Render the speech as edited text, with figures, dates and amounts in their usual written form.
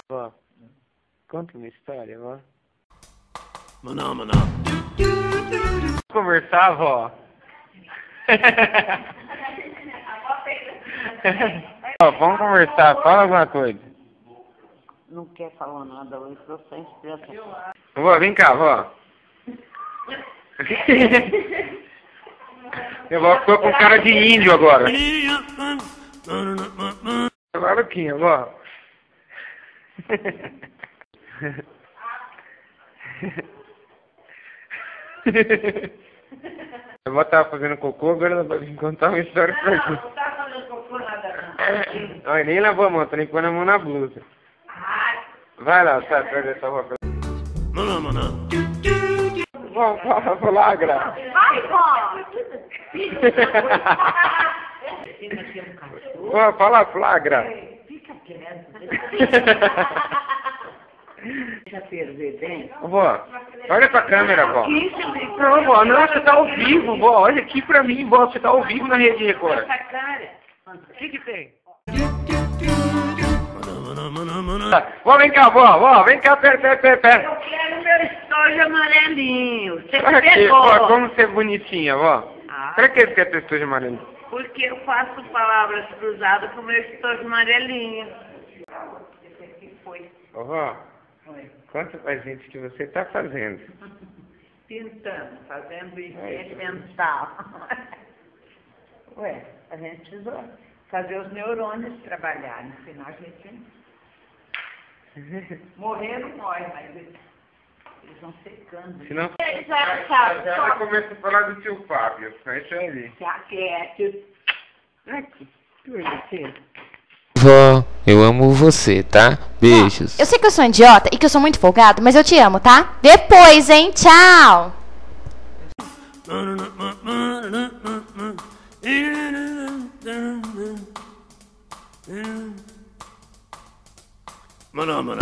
Vó, conta uma história, vó. Maná. Conversar, vó. Ó, vamos conversar, fala alguma coisa. Não quer falar nada hoje, tô sem expressão. Vó, vem cá, vó. Minha vó ficou com cara de índio agora. Maluquinha, vó. A vó tava fazendo cocô, agora ela vai vir contar uma história pra gente. Não tá fazendo cocô nada não. Olha, nem lavou a mão, tá limpando a mão na blusa. Vai lá, tá, traz essa roupa. Maná. Vó, flagra. Vai, vó! Vó, fala flagra. Fica quieto. Deixa ferver bem. Vó, olha pra câmera, vó. Isso, Não, vó, não, você tá ao vivo, vó. Olha aqui pra mim, vó, você tá ao vivo na Rede Record. essa cara. O que tem? Maná. Vó, vem cá, vó, vem cá, pera. Eu quero meu estojo amarelinho. Você Pra quê, pegou. vó? Como ser bonitinha, vó? Ah, Pra que você quer ter estojo amarelo? porque eu faço palavras cruzadas com meu estojo amarelinho. O que foi? Ô, vó, Oi. conta pra gente o que você tá fazendo. Pintando, fazendo higiene mental. Ué, a gente precisa fazer os neurônios trabalharem, senão a gente morrer não morre, mas eles vão secando. Senão... Já Já começa a falar do tio Fábio. É isso aí. se aquiete. Aqui, que bonitinho. Vó, eu amo você, tá? Beijos. Eu sei que eu sou idiota e que eu sou muito folgado, mas eu te amo, tá? Depois, hein? Tchau! Maná.